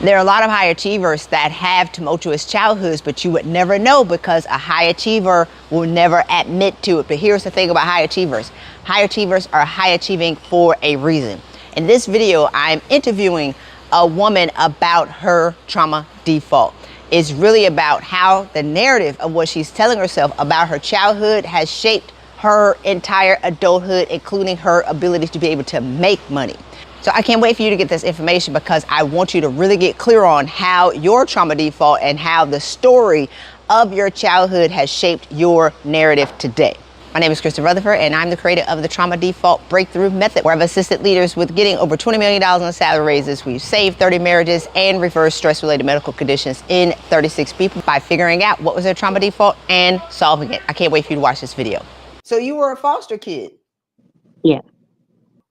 There are a lot of high achievers that have tumultuous childhoods, but you would never know because a high achiever will never admit to it. But here's the thing about high achievers. High achievers are high achieving for a reason. In this video, I'm interviewing a woman about her trauma default. It's really about how the narrative of what she's telling herself about her childhood has shaped her entire adulthood, including her ability to be able to make money. So I can't wait for you to get this information because I want you to really get clear on how your trauma default and how the story of your childhood has shaped your narrative today. My name is Christy Rutherford, and I'm the creator of the Trauma Default Breakthrough Method, where I've assisted leaders with getting over $20 million in salary raises. We've saved 30 marriages and reversed stress-related medical conditions in 36 people by figuring out what was their trauma default and solving it. I can't wait for you to watch this video. So you were a foster kid? Yeah.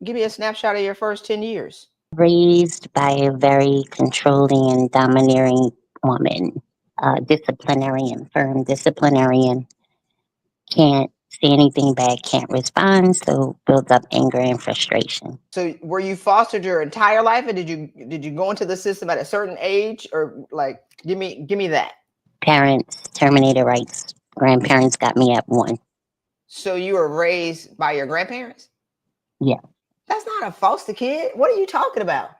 Give me a snapshot of your first 10 years. Raised by a very controlling and domineering woman, disciplinarian, firm disciplinarian, can't say anything bad, can't respond, so builds up anger and frustration. So were you fostered your entire life, or did you go into the system at a certain age, or like give me that? Parents terminated rights. Grandparents got me at 1. So you were raised by your grandparents? Yeah. That's not a foster kid. What are you talking about?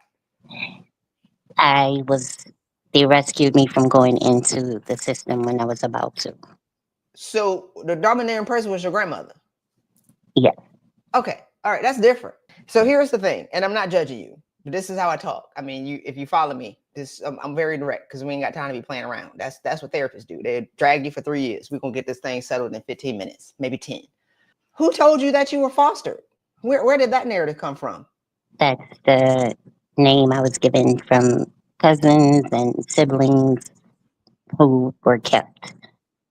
They rescued me from going into the system when I was about to. So the domineering person was your grandmother? Yeah. Okay. All right. That's different. So here's the thing, and I'm not judging you, but this is how I talk. I mean, if you follow me, I'm very direct because we ain't got time to be playing around. That's what therapists do. They drag you for 3 years. We're going to get this thing settled in 15 minutes, maybe 10. Who told you that you were fostered? Where did that narrative come from? That's the name I was given from cousins and siblings who were kept.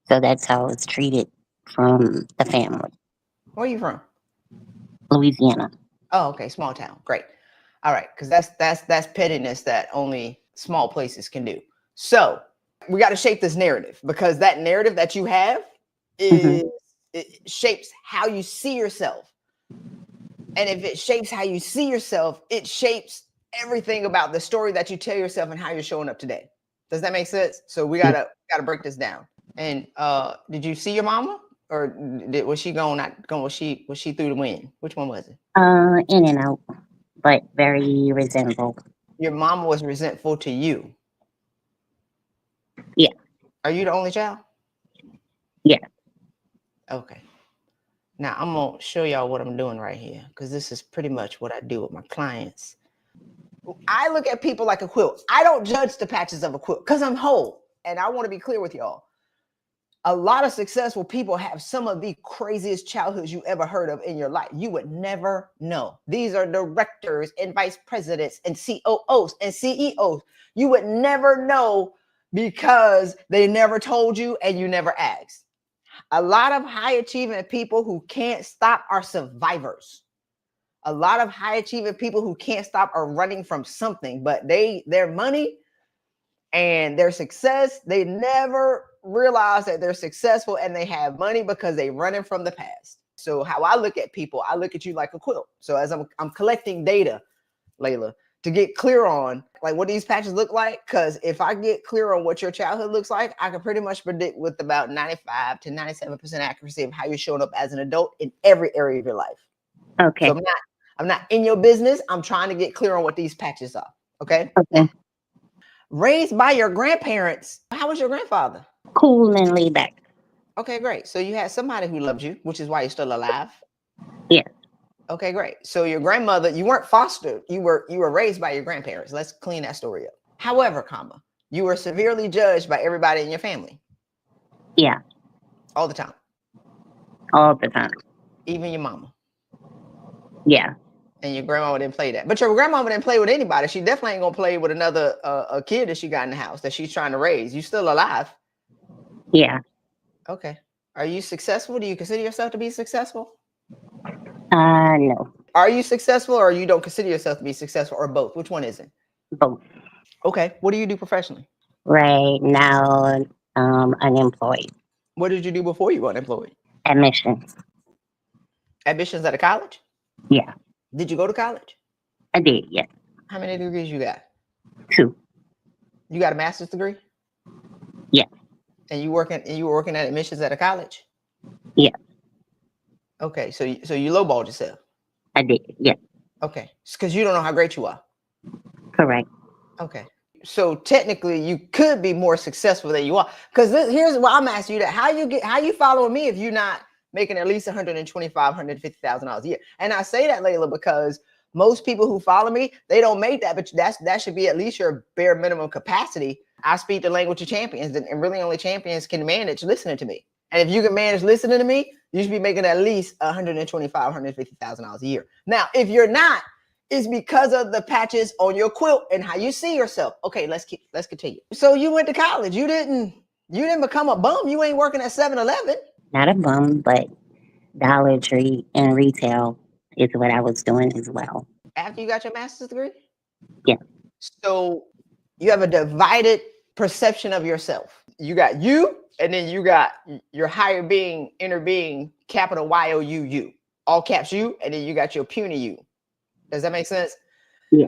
So that's how I was treated from the family. Where are you from? Louisiana. Oh, okay. Small town. Great. All right. Because that's pettiness that only small places can do. So we got to shape this narrative, because that narrative that you have is it shapes how you see yourself. And if it shapes how you see yourself, it shapes everything about the story that you tell yourself and how you're showing up today. Does that make sense? So we gotta break this down. And did you see your mama, or was she going? Was she through the wind? Which one was it? In and out, but very resentful. Your mama was resentful to you. Yeah. Are you the only child? Yeah. Okay. Now I'm gonna show y'all what I'm doing right here, because this is pretty much what I do with my clients. I look at people like a quilt. I don't judge the patches of a quilt because I'm whole. And I want to be clear with y'all. A lot of successful people have some of the craziest childhoods you ever heard of in your life. You would never know. These are directors and vice presidents and COOs and CEOs. You would never know because they never told you and you never asked. A lot of high achieving people who can't stop are survivors. A lot of high achieving people who can't stop are running from something, but their money and their success, they never realize that they're successful and they have money because they're running from the past. So how I look at people, I look at you like a quilt. So as I'm collecting data, Layla, to get clear on like what these patches look like, because if I get clear on what your childhood looks like, I can pretty much predict with about 95 to 97% accuracy of how you're showing up as an adult in every area of your life. Okay. So I'm not in your business. I'm trying to get clear on what these patches are. Okay. Okay. Raised by your grandparents. How was your grandfather? Cool and laid back. Okay, great. So you had somebody who loved you, which is why you're still alive. Yeah. Okay, great. So your grandmother, you weren't fostered. You were raised by your grandparents. Let's clean that story up. However, you were severely judged by everybody in your family. Yeah. All the time. All the time. Even your mama. Yeah. And your grandmama didn't play that. But your grandmama didn't play with anybody. She definitely ain't gonna play with another a kid that she got in the house that she's trying to raise. You still alive. Yeah. Okay. Are you successful? Do you consider yourself to be successful? No. Are you successful, or you don't consider yourself to be successful, or both? Which one is it? Both. Okay. What do you do professionally? Right now, unemployed. What did you do before you were unemployed? Admissions. Admissions at a college? Yeah. Did you go to college? I did, yeah. How many degrees you got? 2. You got a master's degree? Yeah. And you were working at admissions at a college? Yeah. Okay, so you lowballed yourself. I did. Yeah. Okay, because you don't know how great you are. Correct. Okay, so technically you could be more successful than you are. Because here's why I'm asking you that: how you following me if you're not making at least $125,000, $150,000 a year? And I say that, Layla, because most people who follow me, they don't make that, but that should be at least your bare minimum capacity. I speak the language of champions, and really only champions can manage listening to me. And if you can manage listening to me, you should be making at least $125,000, $150,000 a year. Now, if you're not, it's because of the patches on your quilt and how you see yourself. Okay, let's continue. So you went to college. You didn't become a bum. You ain't working at 7-Eleven. Not a bum, but Dollar Tree and retail is what I was doing as well. After you got your master's degree? Yeah. So you have a divided perception of yourself. You got you, and then you got your higher being, inner being, capital Y-O-U-U, all caps you, and then you got your puny you. Does that make sense? Yeah.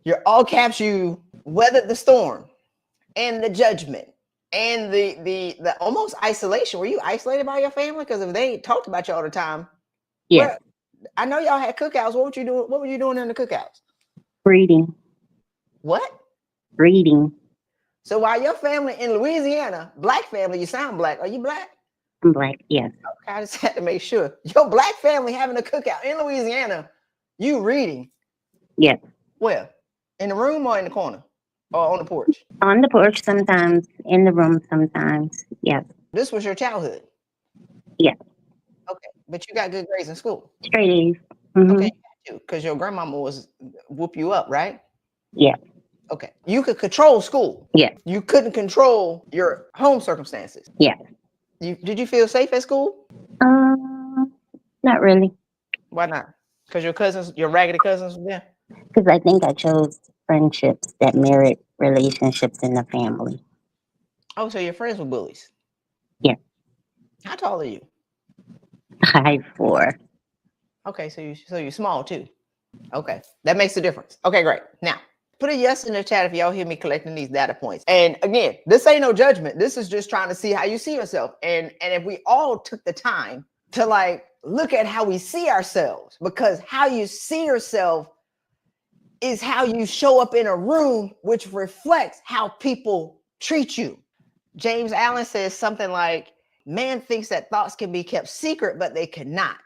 Your all caps you weathered the storm and the judgment and the almost isolation. Were you isolated by your family? Because if they ain't talked about you all the time, Yeah. I know y'all had cookouts. What were you doing in the cookouts? Reading. What? Reading. So while your family in Louisiana, black family, you sound black. Are you black? I'm black. Yes. Okay, I just had to make sure. Your black family having a cookout in Louisiana, you reading. Yes. Where? In the room or in the corner? Or on the porch? On the porch sometimes, in the room sometimes. Yes. This was your childhood? Yes. Okay, but you got good grades in school? Straight A's. Mm-hmm. Okay, because your grandmama was whoop you up, right? Yeah. Okay, you could control school. Yeah. You couldn't control your home circumstances. Yeah. Did you feel safe at school? Not really. Why not? Because your raggedy cousins were there? Because I think I chose friendships that merit relationships in the family. Oh, so your friends were bullies? Yeah. How tall are you? 5'4". Okay, so you're small too. Okay, that makes a difference. Okay, great. Now, put a yes in the chat if y'all hear me collecting these data points. And again, this ain't no judgment. This is just trying to see how you see yourself. And if we all took the time to like look at how we see ourselves, because how you see yourself is how you show up in a room, which reflects how people treat you. James Allen says something like, man thinks that thoughts can be kept secret, but they cannot.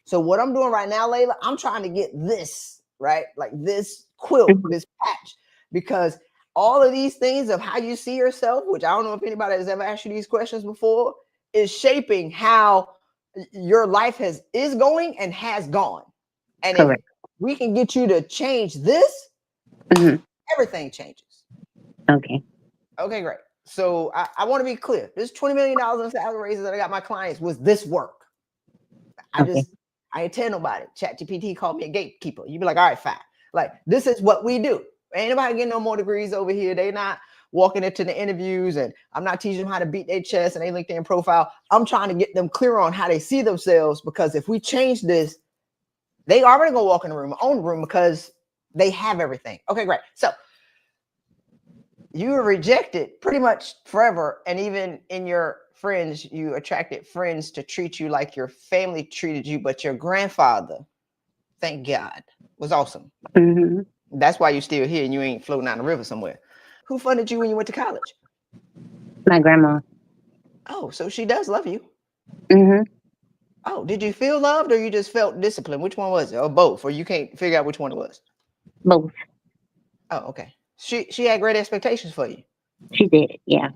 So what I'm doing right now, Layla, I'm trying to get this, right? Like this quilt, this patch, because all of these things of how you see yourself, which I don't know if anybody has ever asked you these questions before, is shaping how your life is going and has gone. And Correct. if we can get you to change this, everything changes. Okay. Okay, great. So I want to be clear. This $20 million in salary raises that I got my clients was this work. I ain't tell nobody. ChatGPT called me a gatekeeper. You'd be like, all right, fine. Like, this is what we do. Ain't nobody getting no more degrees over here. They not walking into the interviews, and I'm not teaching them how to beat their chest and their LinkedIn profile. I'm trying to get them clear on how they see themselves, because if we change this, they already gonna walk in the room, own the room, because they have everything. Okay, great. So you were rejected pretty much forever. And even in your friends, you attracted friends to treat you like your family treated you, but your grandfather, thank God, was awesome. That's why you're still here and you ain't floating down the river somewhere. Who funded you when you went to college? My grandma. Oh, so she does love you. Oh, did you feel loved or you just felt disciplined? Which one was it? Or both? Or you can't figure out which one it was? Both. Oh, okay. She had great expectations for you. She did, yeah.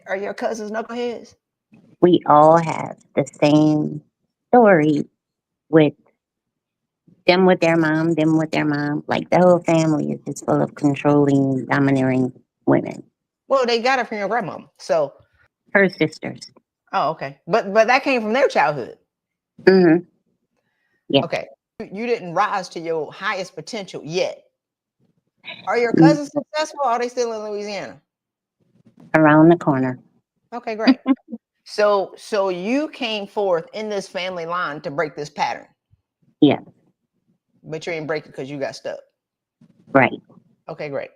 Are your cousins knuckleheads? We all have the same story with them with their mom, them with their mom. Like the whole family is just full of controlling, domineering women. Well, they got it from your grandmama. So her sisters. Oh, okay. But that came from their childhood. Yeah. Okay. You didn't rise to your highest potential yet. Are your cousins successful or are they still in Louisiana? Around the corner. Okay, great. So you came forth in this family line to break this pattern. Yeah. But you ain't break it because you got stuck. Right. Okay, great.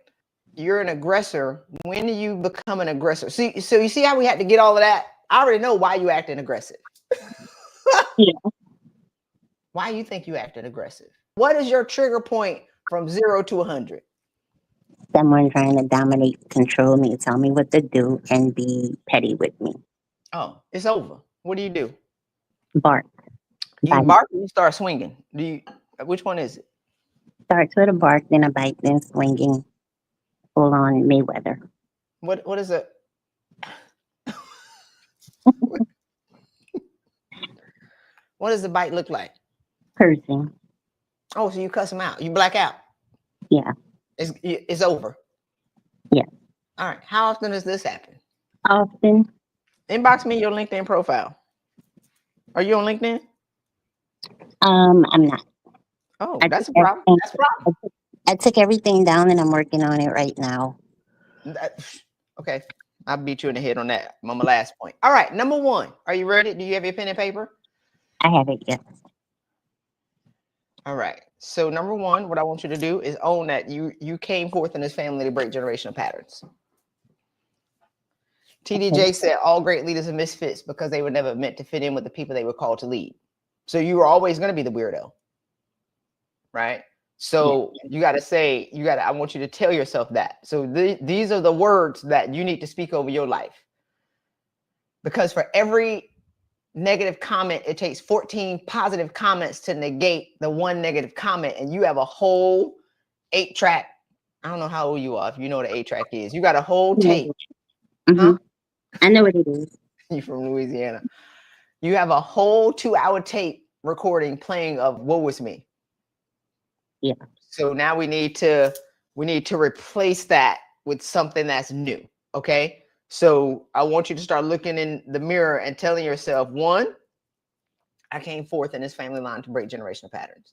you're an aggressor. When do you become an aggressor? See, so you see how we had to get all of that? I already know why you acting aggressive. Yeah. Why you think you acted aggressive? What is your trigger point from 0 to 100? Someone trying to dominate, control me, tell me what to do, and be petty with me. Oh, it's over. What do you do? Bark. You Bite. bark or you start swinging? Which one is it? Starts with a bark, then a bite, then swinging. Full on Mayweather. What is it? What does the bite look like? Cursing. Oh, so you cuss them out. You black out. Yeah. It's over. Yeah. All right. How often does this happen? Often. Inbox me your LinkedIn profile. Are you on LinkedIn? I'm not. Oh, I that's a took problem. everything, That's a problem. I took everything down and I'm working on it right now. Okay. I'll beat you in the head on that. On my last point. All right. Number 1. Are you ready? Do you have your pen and paper? I have it, yes. All right. So number 1, what I want you to do is own that you came forth in this family to break generational patterns. TDJ said all great leaders are misfits because they were never meant to fit in with the people they were called to lead. So you were always going to be the weirdo. Right? So you got to say, I want you to tell yourself that. So these are the words that you need to speak over your life. Because for every negative comment, it takes 14 positive comments to negate the one negative comment. And you have a whole 8-track. I don't know how old you are. If you know what an 8-track is, you got a whole tape. Mm-hmm. Huh? I know what it is. You from Louisiana. You have a whole 2-hour tape recording playing of Woe Was Me. Yeah. So now we need to replace that with something that's new. Okay. So I want you to start looking in the mirror and telling yourself, 1, I came forth in this family line to break generational patterns.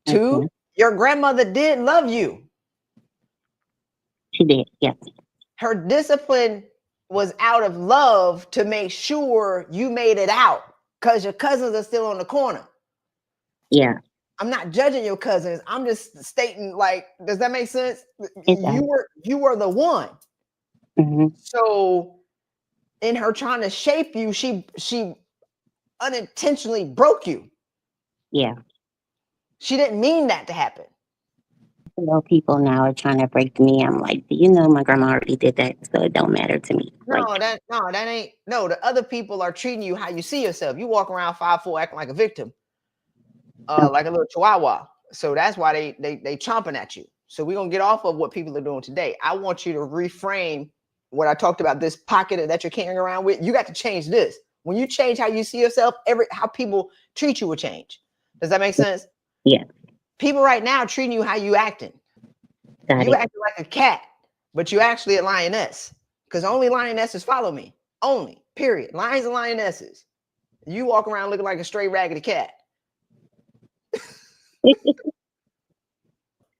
2, Okay. your grandmother did love you. She did, yes. Her discipline was out of love to make sure you made it out because your cousins are still on the corner. Yeah. I'm not judging your cousins. I'm just stating, like, does that make sense? It You were the one. Mm-hmm. So in her trying to shape you, she unintentionally broke you. Yeah. She didn't mean that to happen. Well, people now are trying to break me. I'm like, do you know my grandma already did that, so it don't matter to me. That ain't. No, the other people are treating you how you see yourself. You walk around 5'4", acting like a victim, like a little chihuahua. So that's why they chomping at you. So we're gonna get off of what people are doing today. I want you to reframe what I talked about, this pocket that you're carrying around with. You got to change this. When you change how you see yourself, how people treat you will change. Does that make sense? Yeah. People right now treating you how you acting. Got You it. acting like a cat, but you actually a lioness. Because only lionesses follow me. Only. Period. Lions and lionesses. You walk around looking like a stray raggedy cat.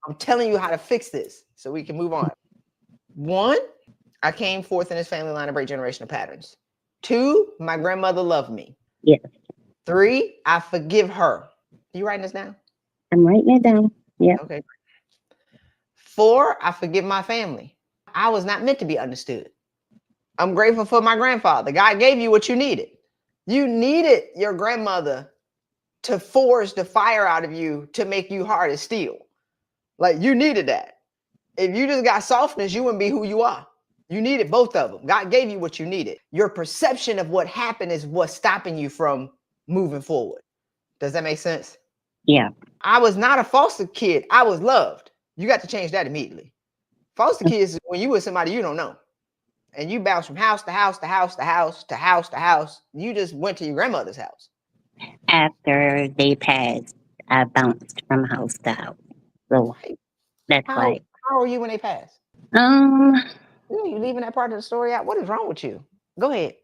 I'm telling you how to fix this so we can move on. 1, I came forth in this family line to break generational patterns. 2, my grandmother loved me. Yes. 3, I forgive her. You writing this down? I'm writing it down. Yeah. Okay. 4, I forgive my family. I was not meant to be understood. I'm grateful for my grandfather. God gave you what you needed. You needed your grandmother to forge the fire out of you to make you hard as steel. Like, you needed that. If you just got softness, you wouldn't be who you are. You needed both of them. God gave you what you needed. Your perception of what happened is what's stopping you from moving forward. Does that make sense? Yeah. I was not a foster kid. I was loved. You got to change that immediately. Foster kids is when you with somebody you don't know. And you bounce from house to house to house to house to house to house. You just went to your grandmother's house. After they passed, I bounced from house to house. So that's why. How are you when they pass? Um. You leaving that part of the story out? What is wrong with you? Go ahead.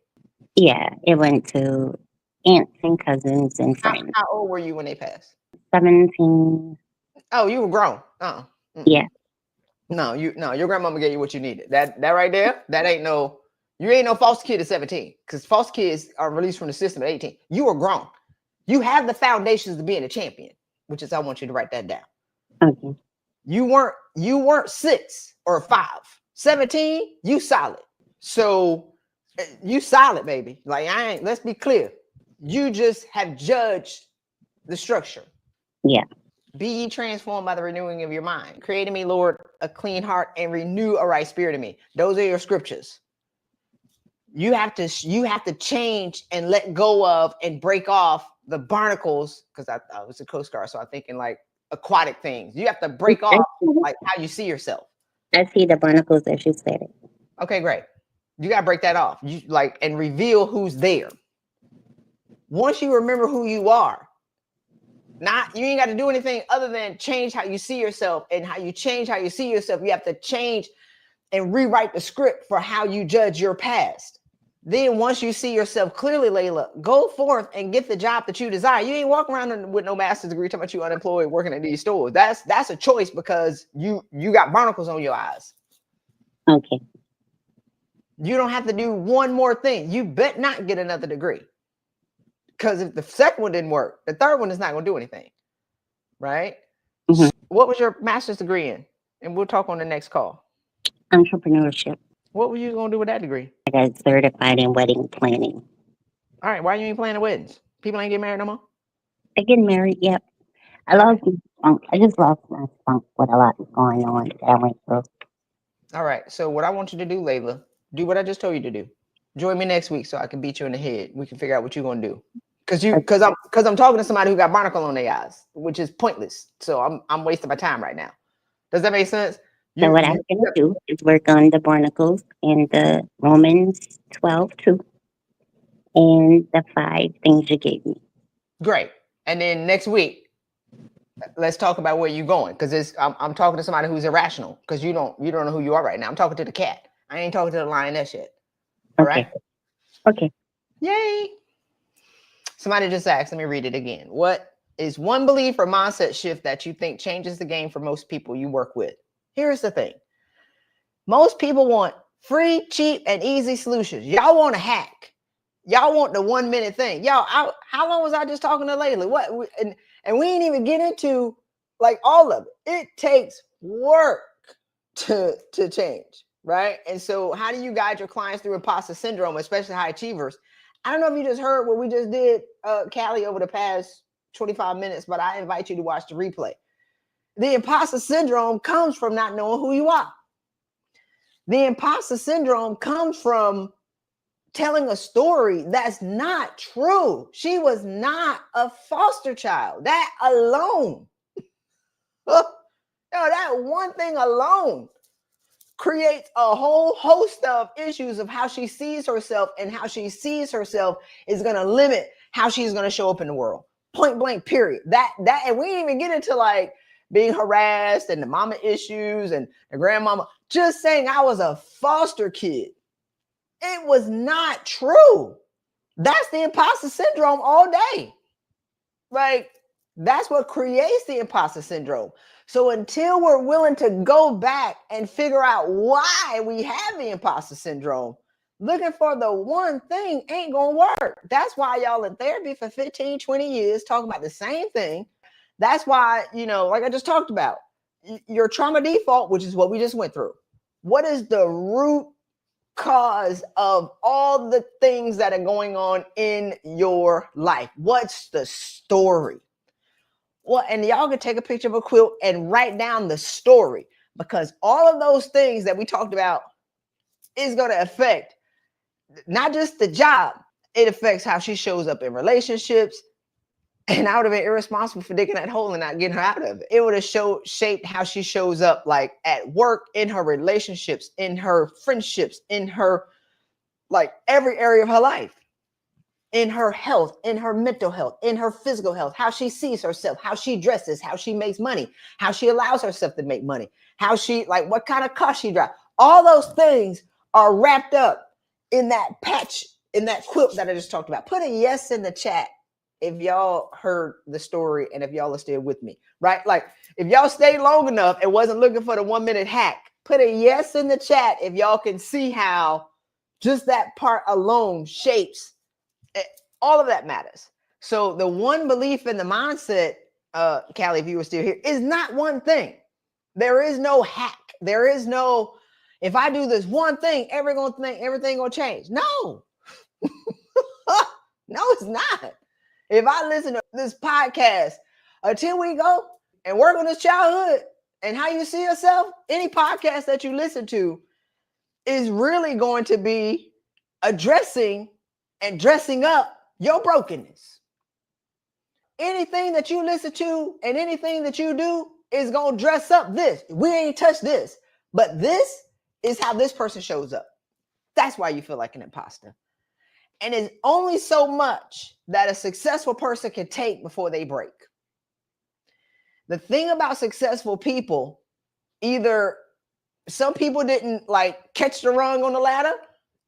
Yeah. It went to aunts and cousins and friends. How old were you when they passed? 17. Oh, you were grown. Yeah. No, your grandmama gave you what you needed. That right there, you ain't no foster kid at 17, because foster kids are released from the system at 18. You are grown. You have the foundations to being a champion, which is, I want you to write that down. Okay. You weren't 6. or 5. 17, you solid. So you solid, baby. Like let's be clear. You just have judged the structure. Yeah. Be ye transformed by the renewing of your mind. Create in me, Lord, a clean heart and renew a right spirit in me. Those are your scriptures. You have to change and let go of and break off the barnacles, because I was a Coast Guard, so I'm thinking like aquatic things. You have to break off like how you see yourself. I see the barnacles as you said it. Okay, great. You gotta break that off. You like and reveal who's there. Once you remember who you are, you ain't got to do anything other than change how you see yourself. And how you change how you see yourself, you have to change and rewrite the script for how you judge your past. Then once you see yourself clearly, Layla, go forth and get the job that you desire. You ain't walking around with no master's degree talking about you unemployed working at these stores. That's a choice because you got barnacles on your eyes. Okay. You don't have to do one more thing. You bet not get another degree. Because if the second one didn't work, the third one is not going to do anything. Right? Mm-hmm. What was your master's degree in? And we'll talk on the next call. Entrepreneurship. What were you going to do with that degree? I got certified in wedding planning. All right. Why you ain't planning weddings? People ain't getting married no more? I get married, yep. I lost my spunk. I just lost my spunk with a lot going on that I went through. All right. So what I want you to do, Layla, do what I just told you to do. Join me next week so I can beat you in the head. We can figure out what you're going to do. Because I'm talking to somebody who got barnacle on their eyes, which is pointless. So I'm wasting my time right now. Does that make sense? So what I'm going to do is work on the barnacles in the Romans 12:2 and the 5 things you gave me. Great. And then next week, let's talk about where you're going, because I'm talking to somebody who's irrational, because you don't know who you are right now. I'm talking to the cat. I ain't talking to the lioness yet. All right? Okay. Yay. Somebody just asked, let me read it again. What is one belief or mindset shift that you think changes the game for most people you work with? Here's the thing. Most people want free, cheap, and easy solutions. Y'all want a hack. Y'all want the 1 minute thing. Y'all, how long was I just talking to Layla? What? And we ain't even get into like all of it. It takes work to change, right? And so how do you guide your clients through imposter syndrome, especially high achievers? I don't know if you just heard what we just did, Callie, over the past 25 minutes, but I invite you to watch the replay. The imposter syndrome comes from not knowing who you are. The imposter syndrome comes from telling a story that's not true. She was not a foster child. That alone, that one thing alone creates a whole host of issues of how she sees herself, and how she sees herself is going to limit how she's going to show up in the world. Point blank, period. And we didn't even get into like being harassed and the mama issues and the grandmama. Just saying I was a foster kid. It was not true. That's the imposter syndrome all day. Like, that's what creates the imposter syndrome. So until we're willing to go back and figure out why we have the imposter syndrome, looking for the one thing ain't gonna work. That's why y'all in therapy for 15, 20 years talking about the same thing. That's why, like I just talked about, your trauma default, which is what we just went through. What is the root cause of all the things that are going on in your life? What's the story? Well, and y'all can take a picture of a quilt and write down the story, because all of those things that we talked about is going to affect not just the job. It affects how she shows up in relationships. And I would have been irresponsible for digging that hole and not getting her out of it. It would have shaped how she shows up, like at work, in her relationships, in her friendships, in her like every area of her life, in her health, in her mental health, in her physical health, how she sees herself, how she dresses, how she makes money, how she allows herself to make money, how she, like, what kind of car she drives. All those things are wrapped up in that patch, in that quilt that I just talked about. Put a yes in the chat if y'all heard the story and if y'all are still with me, right? Like, if y'all stayed long enough and wasn't looking for the 1 minute hack, put a yes in the chat if y'all can see how just that part alone shapes it. All of that matters. So the one belief in the mindset, Callie, if you were still here, is not one thing. There is no hack. There is no, if I do this one thing, everything gonna change. No. No, it's not. If I listen to this podcast until we go and work on this childhood and how you see yourself, any podcast that you listen to is really going to be addressing and dressing up your brokenness. Anything that you listen to and anything that you do is going to dress up this. We ain't touched this, but this is how this person shows up. That's why you feel like an imposter. And it's only so much that a successful person can take before they break. The thing about successful people, either some people didn't like catch the rung on the ladder.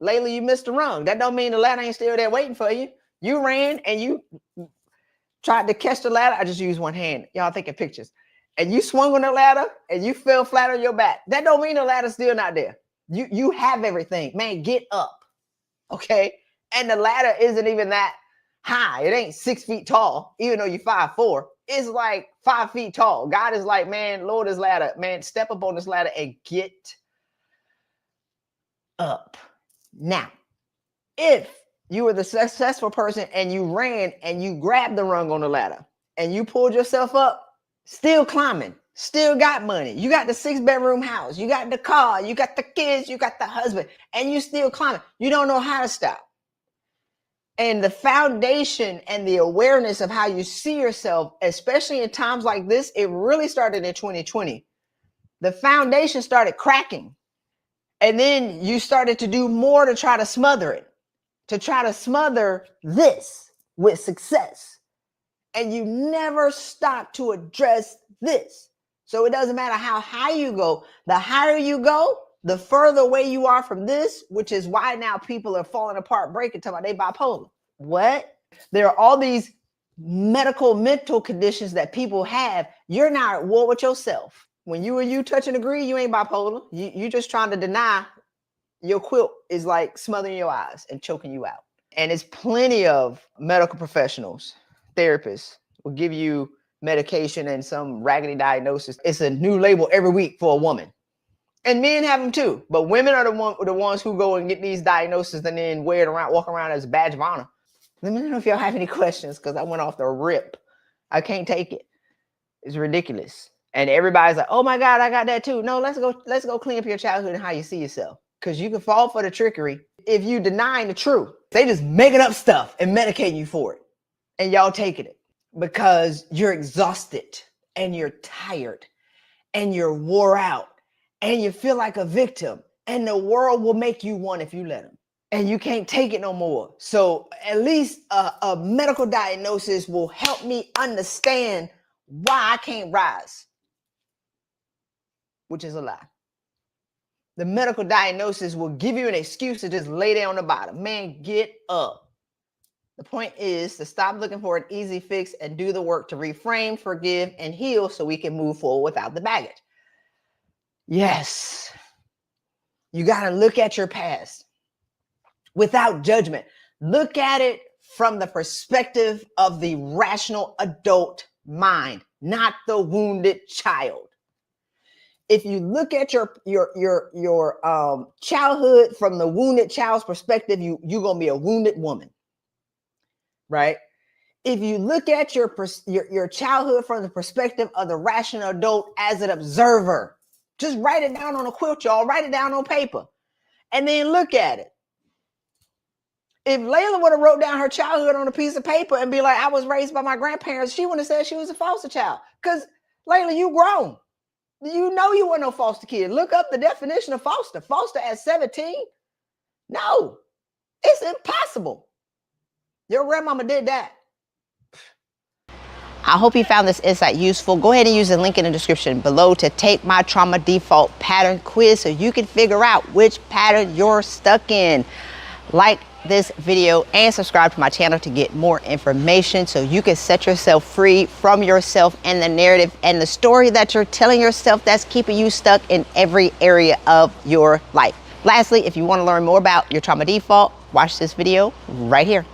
Layla, you missed the rung. That don't mean the ladder ain't still there waiting for you. You ran and you tried to catch the ladder. I just used one hand. Y'all taking pictures. And you swung on the ladder and you fell flat on your back. That don't mean the ladder's still not there. You have everything. Man, get up. Okay? And the ladder isn't even that high. It ain't 6 feet tall, even though you're 5'4". It's like 5 feet tall. God is like, man, lower this ladder. Man, step up on this ladder and get up. Now, if you were the successful person and you ran and you grabbed the rung on the ladder and you pulled yourself up, still climbing, still got money. You got the 6-bedroom house. You got the car. You got the kids. You got the husband. And you still climbing. You don't know how to stop. And the foundation and the awareness of how you see yourself, especially in times like this, it really started in 2020. The foundation started cracking. And then you started to do more to try to smother it, to try to smother this with success. And you never stop to address this. So it doesn't matter how high you go. The higher you go, the further away you are from this, which is why now people are falling apart, breaking, talking about they bipolar. What? There are all these medical, mental conditions that people have. You're not at war with yourself. When you touch and agree, you ain't bipolar. You just trying to deny your quilt is like smothering your eyes and choking you out. And it's plenty of medical professionals, therapists will give you medication and some raggedy diagnosis. It's a new label every week for a woman. And men have them too, but women are the ones who go and get these diagnoses and then wear it around, walk around as a badge of honor. Let me know if y'all have any questions because I went off the rip. I can't take it. It's ridiculous. And everybody's like, oh my God, I got that too. No, let's go clean up your childhood and how you see yourself. Because you can fall for the trickery if you denying the truth. They just making up stuff and medicating you for it. And y'all taking it because you're exhausted and you're tired and you're wore out. And you feel like a victim, and the world will make you one if you let them. And you can't take it no more. So at least a medical diagnosis will help me understand why I can't rise, which is a lie. The medical diagnosis will give you an excuse to just lay there on the bottom. Man, get up. The point is to stop looking for an easy fix and do the work to reframe, forgive, and heal so we can move forward without the baggage. Yes, you got to look at your past without judgment. Look at it from the perspective of the rational adult mind, not the wounded child. If you look at your childhood from the wounded child's perspective, you're going to be a wounded woman, right? If you look at your childhood from the perspective of the rational adult as an observer, just write it down on a quilt, y'all. Write it down on paper. And then look at it. If Layla would have wrote down her childhood on a piece of paper and be like, I was raised by my grandparents, she wouldn't have said she was a foster child. Because, Layla, you grown. You know you weren't no foster kid. Look up the definition of foster. Foster at 17? No. It's impossible. Your grandmama did that. I hope you found this insight useful. Go ahead and use the link in the description below to take my trauma default pattern quiz so you can figure out which pattern you're stuck in. Like this video and subscribe to my channel to get more information so you can set yourself free from yourself and the narrative and the story that you're telling yourself that's keeping you stuck in every area of your life. Lastly, if you want to learn more about your trauma default, watch this video right here.